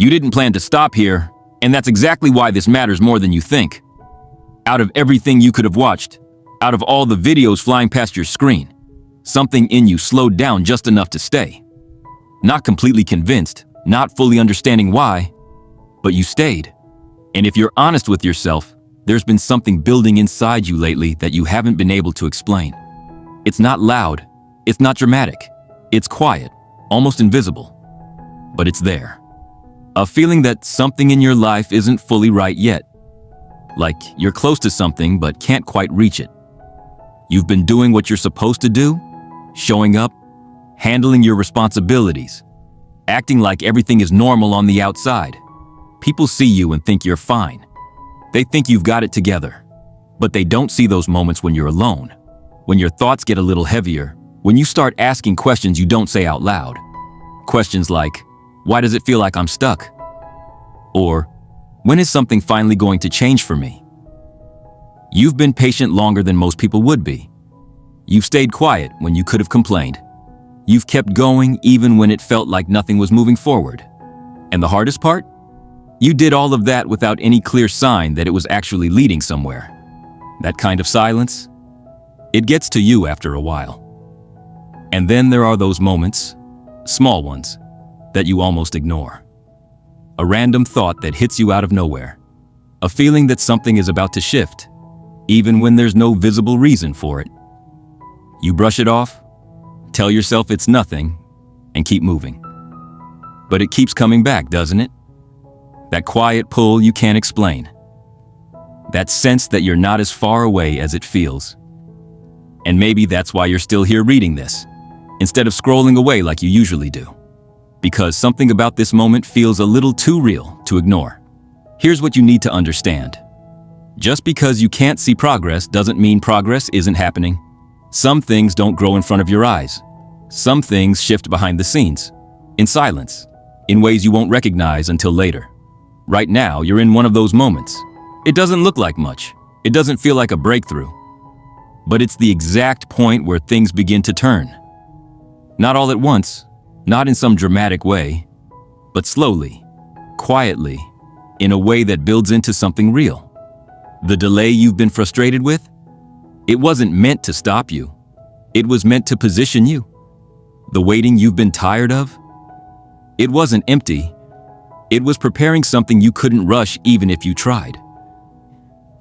You didn't plan to stop here, and that's exactly why this matters more than you think. Out of everything you could have watched, out of all the videos flying past your screen, something in you slowed down just enough to stay. Not completely convinced, not fully understanding why, but you stayed. And if you're honest with yourself, there's been something building inside you lately that you haven't been able to explain. It's not loud, it's not dramatic, it's quiet, almost invisible, but it's there. A feeling that something in your life isn't fully right yet. Like you're close to something but can't quite reach it. You've been doing what you're supposed to do, showing up, handling your responsibilities, acting like everything is normal on the outside. People see you and think you're fine. They think you've got it together. But they don't see those moments when you're alone, when your thoughts get a little heavier, when you start asking questions you don't say out loud. Questions like, why does it feel like I'm stuck? Or, when is something finally going to change for me? You've been patient longer than most people would be. You've stayed quiet when you could have complained. You've kept going even when it felt like nothing was moving forward. And the hardest part? You did all of that without any clear sign that it was actually leading somewhere. That kind of silence, it gets to you after a while. And then there are those moments, small ones, that you almost ignore. A random thought that hits you out of nowhere. A feeling that something is about to shift, even when there's no visible reason for it. You brush it off, tell yourself it's nothing, and keep moving. But it keeps coming back, doesn't it? That quiet pull you can't explain. That sense that you're not as far away as it feels. And maybe that's why you're still here reading this, instead of scrolling away like you usually do. Because something about this moment feels a little too real to ignore. Here's what you need to understand. Just because you can't see progress doesn't mean progress isn't happening. Some things don't grow in front of your eyes. Some things shift behind the scenes, in silence, in ways you won't recognize until later. Right now, you're in one of those moments. It doesn't look like much. It doesn't feel like a breakthrough. But it's the exact point where things begin to turn. Not all at once, not in some dramatic way, but slowly, quietly, in a way that builds into something real. The delay you've been frustrated with? It wasn't meant to stop you. It was meant to position you. The waiting you've been tired of? It wasn't empty. It was preparing something you couldn't rush even if you tried.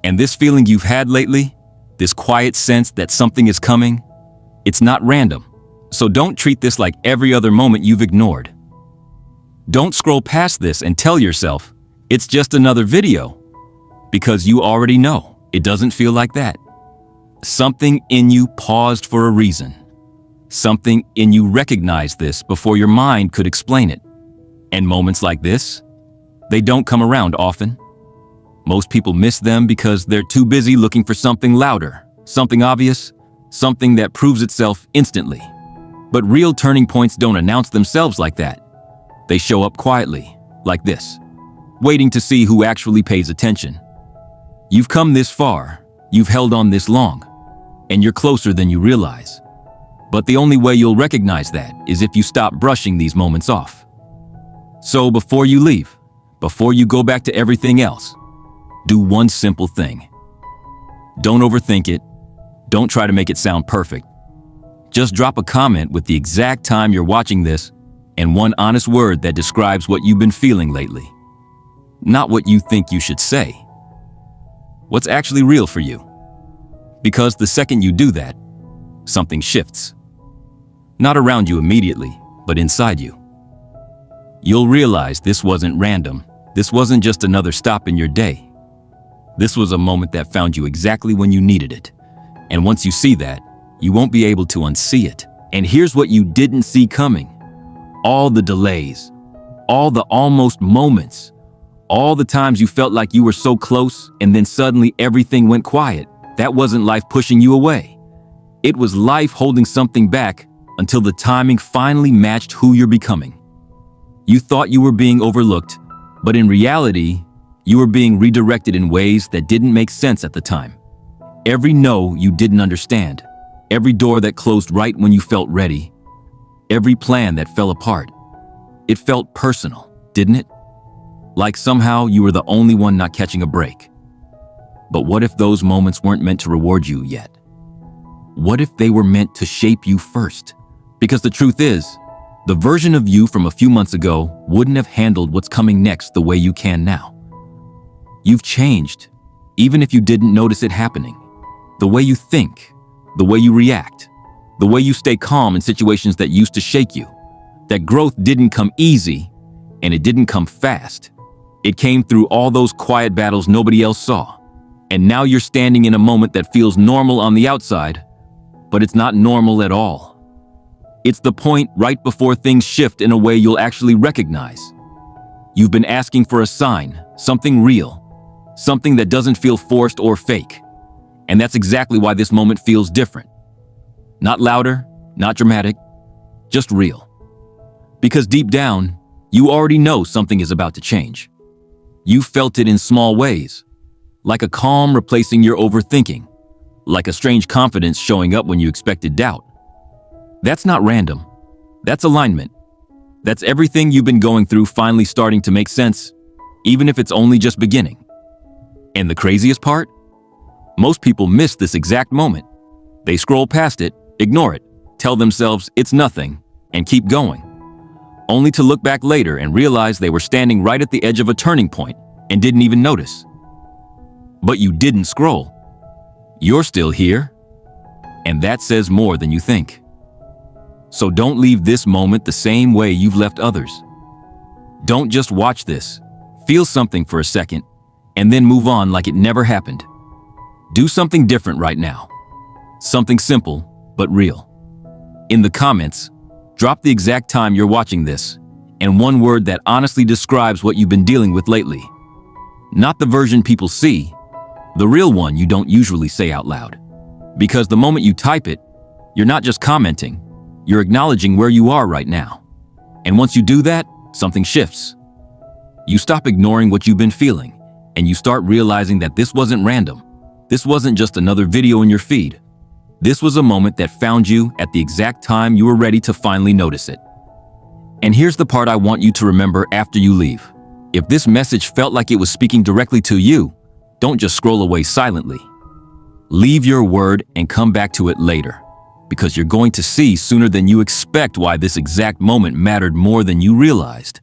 And this feeling you've had lately, this quiet sense that something is coming, it's not random. So don't treat this like every other moment you've ignored. Don't scroll past this and tell yourself, it's just another video. Because you already know, it doesn't feel like that. Something in you paused for a reason. Something in you recognized this before your mind could explain it. And moments like this, they don't come around often. Most people miss them because they're too busy looking for something louder, something obvious, something that proves itself instantly. But real turning points don't announce themselves like that. They show up quietly, like this, waiting to see who actually pays attention. You've come this far, you've held on this long, and you're closer than you realize. But the only way you'll recognize that is if you stop brushing these moments off. So before you leave, before you go back to everything else, do one simple thing. Don't overthink it. Don't try to make it sound perfect. Just drop a comment with the exact time you're watching this and one honest word that describes what you've been feeling lately. Not what you think you should say. What's actually real for you. Because the second you do that, something shifts. Not around you immediately, but inside you. You'll realize this wasn't random. This wasn't just another stop in your day. This was a moment that found you exactly when you needed it. And once you see that, you won't be able to unsee it. And here's what you didn't see coming. All the delays, all the almost moments, all the times you felt like you were so close and then suddenly everything went quiet. That wasn't life pushing you away. It was life holding something back until the timing finally matched who you're becoming. You thought you were being overlooked, but in reality, you were being redirected in ways that didn't make sense at the time. Every no you didn't understand, every door that closed right when you felt ready, every plan that fell apart. It felt personal, didn't it? Like somehow you were the only one not catching a break. But what if those moments weren't meant to reward you yet? What if they were meant to shape you first? Because the truth is, the version of you from a few months ago wouldn't have handled what's coming next the way you can now. You've changed, even if you didn't notice it happening. The way you think, the way you react, the way you stay calm in situations that used to shake you. That growth didn't come easy, and it didn't come fast. It came through all those quiet battles nobody else saw. And now you're standing in a moment that feels normal on the outside, but it's not normal at all. It's the point right before things shift in a way you'll actually recognize. You've been asking for a sign, something real, something that doesn't feel forced or fake. And that's exactly why this moment feels different. Not louder, not dramatic, just real. Because deep down, you already know something is about to change. You felt it in small ways, like a calm replacing your overthinking, like a strange confidence showing up when you expected doubt. That's not random. That's alignment. That's everything you've been going through finally starting to make sense, even if it's only just beginning. And the craziest part? Most people miss this exact moment. They scroll past it, ignore it, tell themselves it's nothing, and keep going, only to look back later and realize they were standing right at the edge of a turning point and didn't even notice. But you didn't scroll. You're still here, and that says more than you think. So don't leave this moment the same way you've left others. Don't just watch this, feel something for a second, and then move on like it never happened. Do something different right now. Something simple, but real. In the comments, drop the exact time you're watching this, and one word that honestly describes what you've been dealing with lately. Not the version people see, the real one you don't usually say out loud. Because the moment you type it, you're not just commenting, you're acknowledging where you are right now. And once you do that, something shifts. You stop ignoring what you've been feeling, and you start realizing that this wasn't random. This wasn't just another video in your feed. This was a moment that found you at the exact time you were ready to finally notice it. And here's the part I want you to remember after you leave. If this message felt like it was speaking directly to you, don't just scroll away silently. Leave your word and come back to it later, because you're going to see sooner than you expect why this exact moment mattered more than you realized.